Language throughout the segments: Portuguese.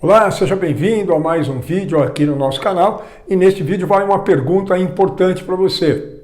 Olá, seja bem-vindo a mais um vídeo aqui no nosso canal e neste vídeo vai uma pergunta importante para você.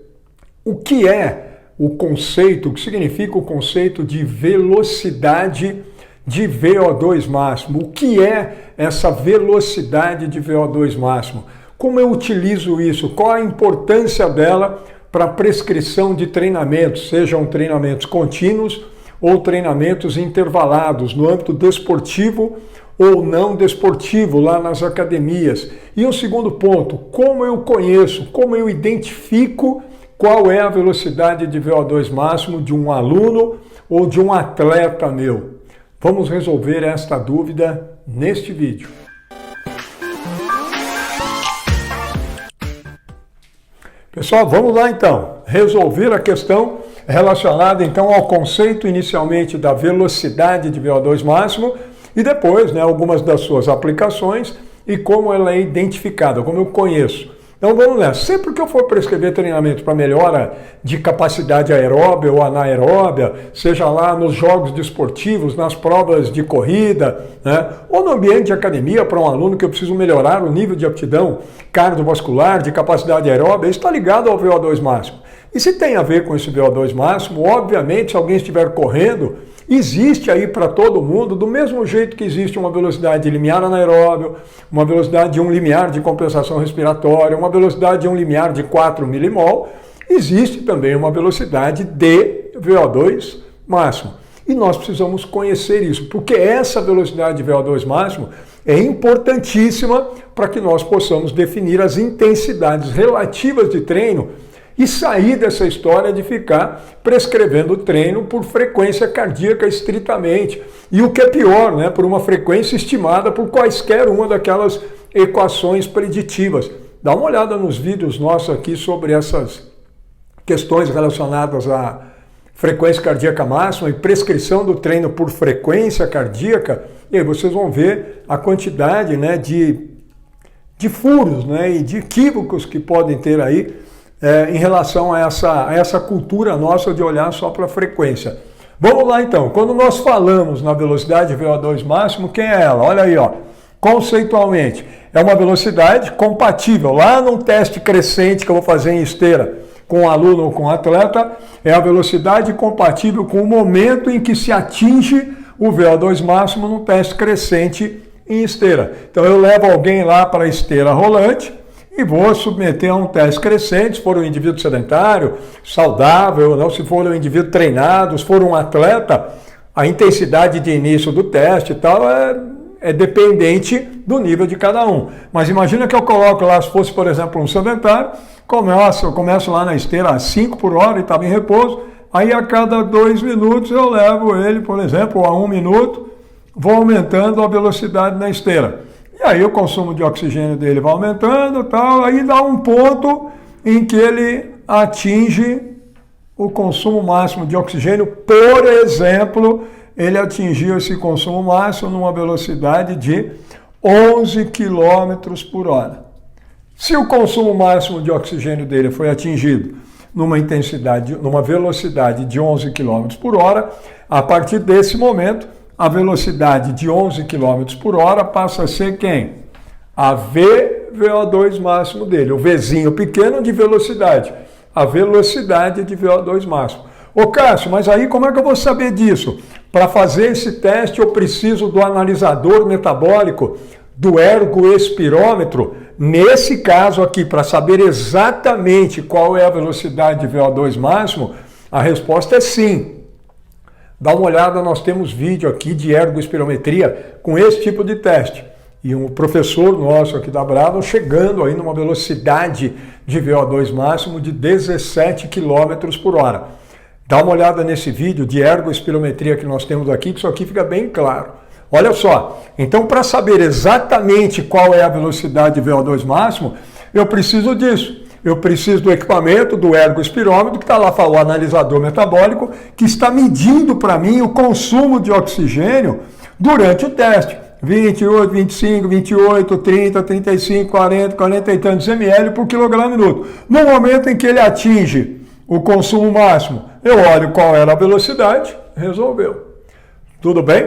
O que é o conceito, o que significa o conceito de velocidade de VO2 máximo? O que é essa velocidade de VO2 máximo? Como eu utilizo isso? Qual a importância dela para a prescrição de treinamentos, sejam treinamentos contínuos ou treinamentos intervalados no âmbito desportivo ou não desportivo lá nas academias. E um segundo ponto, como eu conheço, como eu identifico qual é a velocidade de VO2 máximo de um aluno ou de um atleta meu? Vamos resolver esta dúvida neste vídeo. Pessoal, vamos lá então, resolver a questão relacionada então ao conceito inicialmente da velocidade de VO2 máximo e depois, algumas das suas aplicações e como ela é identificada, como eu conheço. Então vamos lá, sempre que eu for prescrever treinamento para melhora de capacidade aeróbia ou anaeróbia, seja lá nos jogos desportivos, nas provas de corrida, ou no ambiente de academia para um aluno que eu preciso melhorar o nível de aptidão cardiovascular, de capacidade aeróbia, isso está ligado ao VO2 máximo. E se tem a ver com esse VO2 máximo, obviamente, se alguém estiver correndo, existe aí para todo mundo, do mesmo jeito que existe uma velocidade de limiar anaeróbio, uma velocidade de um limiar de compensação respiratória, uma velocidade de um limiar de 4 milimol, existe também uma velocidade de VO2 máximo. E nós precisamos conhecer isso, porque essa velocidade de VO2 máximo é importantíssima para que nós possamos definir as intensidades relativas de treino e sair dessa história de ficar prescrevendo treino por frequência cardíaca estritamente. E o que é pior, por uma frequência estimada por quaisquer uma daquelas equações preditivas. Dá uma olhada nos vídeos nossos aqui sobre essas questões relacionadas à frequência cardíaca máxima e prescrição do treino por frequência cardíaca, e aí vocês vão ver a quantidade de furos e de equívocos que podem ter aí em relação a essa cultura nossa de olhar só para a frequência. Vamos lá então, quando nós falamos na velocidade VO2 máximo, quem é ela? Olha aí, conceitualmente, é uma velocidade compatível, lá num teste crescente que eu vou fazer em esteira com um aluno ou com um atleta, é a velocidade compatível com o momento em que se atinge o VO2 máximo num teste crescente em esteira. Então eu levo alguém lá para a esteira rolante, e vou submeter a um teste crescente, se for um indivíduo sedentário, saudável, não, se for um indivíduo treinado, se for um atleta, a intensidade de início do teste e tal é dependente do nível de cada um. Mas imagina que eu coloco lá, se fosse, por exemplo, um sedentário, eu começo lá na esteira a 5 por hora e estava em repouso, aí a cada 2 minutos eu levo ele, por exemplo, a 1 minuto, vou aumentando a velocidade na esteira. E aí o consumo de oxigênio dele vai aumentando e tal, aí dá um ponto em que ele atinge o consumo máximo de oxigênio. Por exemplo, ele atingiu esse consumo máximo numa velocidade de 11 km por hora. Se o consumo máximo de oxigênio dele foi atingido numa velocidade de 11 km por hora, a partir desse momento, a velocidade de 11 km por hora passa a ser quem? A VO2 máximo dele, o Vzinho pequeno de velocidade, a velocidade de VO2 máximo. Ô Cássio, mas aí como é que eu vou saber disso? Para fazer esse teste eu preciso do analisador metabólico, do ergoespirômetro. Nesse caso aqui, para saber exatamente qual é a velocidade de VO2 máximo, a resposta é sim. Dá uma olhada, nós temos vídeo aqui de ergoespirometria com esse tipo de teste. E um professor nosso aqui da Brava chegando aí numa velocidade de VO2 máximo de 17 km por hora. Dá uma olhada nesse vídeo de ergoespirometria que nós temos aqui, que isso aqui fica bem claro. Olha só, então para saber exatamente qual é a velocidade de VO2 máximo, eu preciso disso. Eu preciso do equipamento, do ergoespirômetro, que está lá, o analisador metabólico, que está medindo para mim o consumo de oxigênio durante o teste. 28, 25, 28, 30, 35, 40, 40 e tantos ml por quilograma minuto. No momento em que ele atinge o consumo máximo, eu olho qual era a velocidade, resolveu. Tudo bem?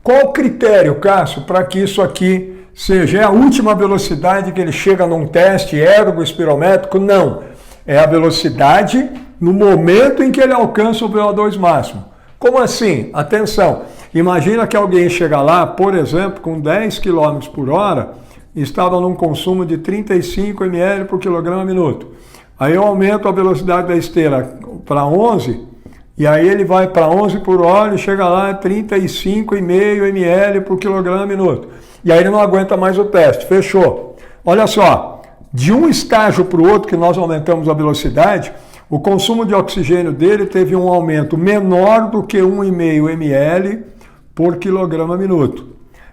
Qual o critério, Cássio, para que isso aqui seja a última velocidade que ele chega num teste ergo-espirométrico? Não. É a velocidade no momento em que ele alcança o VO2 máximo. Como assim? Atenção, imagina que alguém chega lá, por exemplo, com 10 km por hora, estava num consumo de 35 ml por quilograma minuto. Aí eu aumento a velocidade da esteira para 11, e aí ele vai para 11 por hora e chega lá a 35,5 ml por quilograma minuto. E aí ele não aguenta mais o teste. Fechou. Olha só, de um estágio para o outro que nós aumentamos a velocidade, o consumo de oxigênio dele teve um aumento menor do que 1,5 ml por quilograma minuto.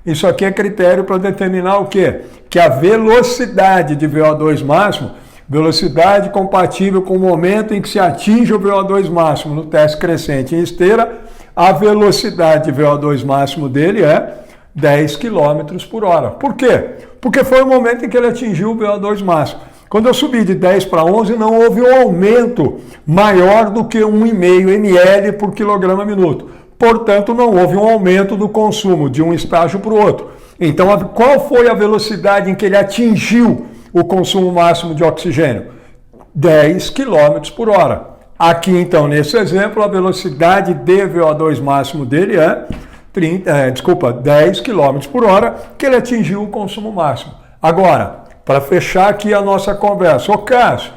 Isso aqui é critério para determinar o quê? Que a velocidade de VO2 máximo, velocidade compatível com o momento em que se atinge o VO2 máximo no teste crescente em esteira, a velocidade de VO2 máximo dele é 10 km por hora. Por quê? Porque foi o momento em que ele atingiu o VO2 máximo. Quando eu subi de 10 para 11, não houve um aumento maior do que 1,5 ml por quilograma minuto. Portanto, não houve um aumento do consumo de um estágio para o outro. Então, qual foi a velocidade em que ele atingiu o consumo máximo de oxigênio? 10 km por hora. Aqui, então, nesse exemplo, a velocidade de VO2 máximo dele é 10 km por hora, que ele atingiu o consumo máximo. Agora, para fechar aqui a nossa conversa, ô Cássio,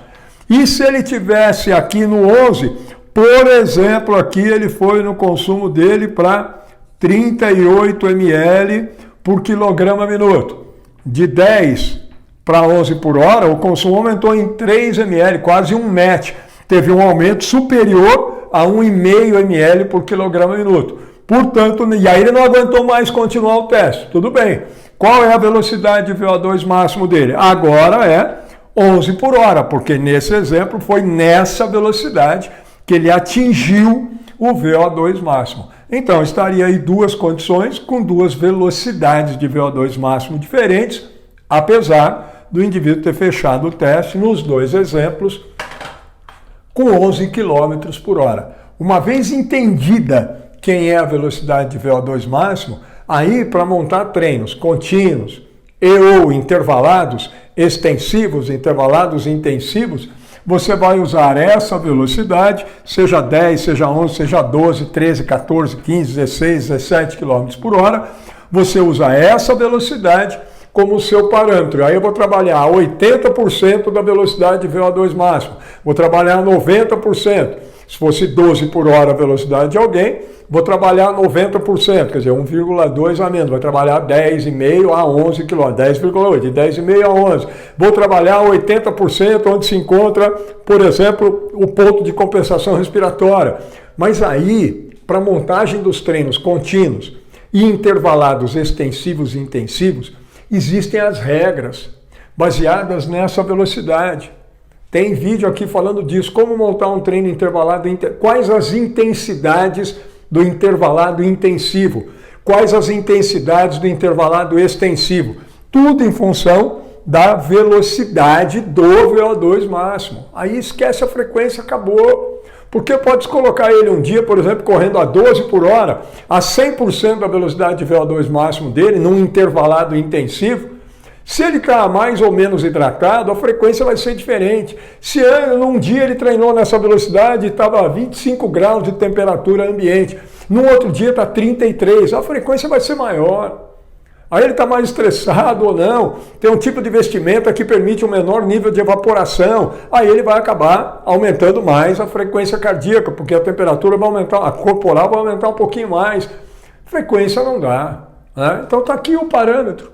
e se ele tivesse aqui no 11, por exemplo, aqui ele foi no consumo dele para 38 ml por quilograma minuto. De 10 para 11 por hora, o consumo aumentou em 3 ml, quase um match. Teve um aumento superior a 1,5 ml por quilograma minuto. Portanto, e aí ele não aguentou mais continuar o teste. Tudo bem. Qual é a velocidade de VO2 máximo dele? Agora é 11 por hora, porque nesse exemplo foi nessa velocidade que ele atingiu o VO2 máximo. Então, estaria aí duas condições com duas velocidades de VO2 máximo diferentes, apesar do indivíduo ter fechado o teste nos dois exemplos com 11 km por hora. Uma vez entendida quem é a velocidade de VO2 máximo, aí para montar treinos contínuos e ou intervalados, extensivos, intervalados intensivos, você vai usar essa velocidade, seja 10, seja 11, seja 12, 13, 14, 15, 16, 17 km por hora, você usa essa velocidade como seu parâmetro. Aí eu vou trabalhar 80% da velocidade de VO2 máximo, vou trabalhar 90%. Se fosse 12 por hora a velocidade de alguém, vou trabalhar 90%, quer dizer, 1,2 a menos. Vai trabalhar 10,5 a 11 km, 10,8, de 10,5 a 11. Vou trabalhar 80% onde se encontra, por exemplo, o ponto de compensação respiratória. Mas aí, para a montagem dos treinos contínuos e intervalados extensivos e intensivos, existem as regras baseadas nessa velocidade. Tem vídeo aqui falando disso, como montar um treino intervalado, quais as intensidades do intervalado intensivo, quais as intensidades do intervalado extensivo, tudo em função da velocidade do VO2 máximo. Aí esquece a frequência, acabou. Porque pode colocar ele um dia, por exemplo, correndo a 12 por hora, a 100% da velocidade de VO2 máximo dele, num intervalado intensivo. Se ele está mais ou menos hidratado, a frequência vai ser diferente. Se num dia ele treinou nessa velocidade e estava a 25 graus de temperatura ambiente, no outro dia está 33, a frequência vai ser maior. Aí ele está mais estressado ou não, tem um tipo de vestimenta que permite um menor nível de evaporação, aí ele vai acabar aumentando mais a frequência cardíaca, porque a temperatura vai aumentar, a corporal vai aumentar um pouquinho mais. Frequência não dá, né? Então está aqui o parâmetro.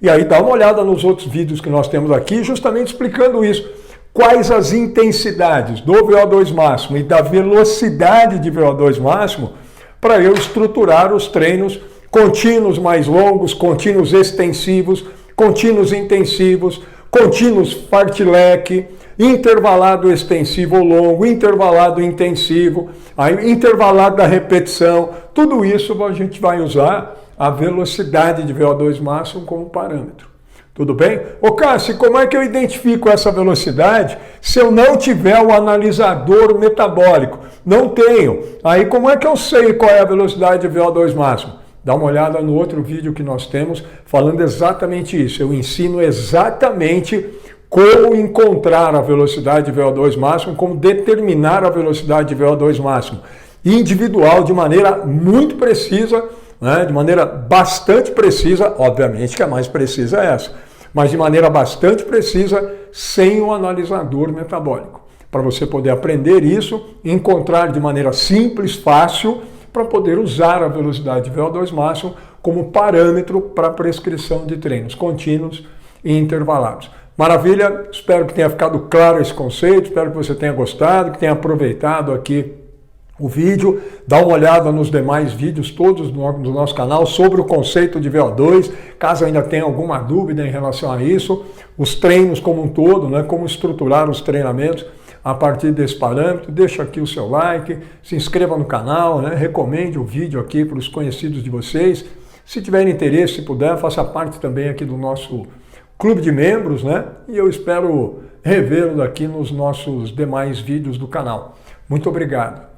E aí dá uma olhada nos outros vídeos que nós temos aqui, justamente explicando isso. Quais as intensidades do VO2 máximo e da velocidade de VO2 máximo para eu estruturar os treinos contínuos mais longos, contínuos extensivos, contínuos intensivos, contínuos fartlek, intervalado extensivo ou longo, intervalado intensivo, aí intervalado da repetição. Tudo isso a gente vai usar a velocidade de VO2 máximo como parâmetro. Tudo bem? Ô Cássio, como é que eu identifico essa velocidade se eu não tiver o analisador metabólico? Não tenho. Aí como é que eu sei qual é a velocidade de VO2 máximo? Dá uma olhada no outro vídeo que nós temos falando exatamente isso. Eu ensino exatamente como encontrar a velocidade de VO2 máximo, como determinar a velocidade de VO2 máximo individual de maneira muito precisa, né, de maneira bastante precisa, obviamente que a mais precisa é essa, mas de maneira bastante precisa, sem o analisador metabólico. Para você poder aprender isso, encontrar de maneira simples, fácil, para poder usar a velocidade de VO2 máximo como parâmetro para a prescrição de treinos contínuos e intervalados. Maravilha, espero que tenha ficado claro esse conceito, espero que você tenha gostado, que tenha aproveitado aqui o vídeo. Dá uma olhada nos demais vídeos todos do nosso canal sobre o conceito de VO2, caso ainda tenha alguma dúvida em relação a isso, os treinos como um todo, né, como estruturar os treinamentos a partir desse parâmetro. Deixa aqui o seu like, se inscreva no canal, né, recomende o vídeo aqui para os conhecidos de vocês. Se tiver interesse, se puder, faça parte também aqui do nosso clube de membros, né? E eu espero revê-lo aqui nos nossos demais vídeos do canal. Muito obrigado.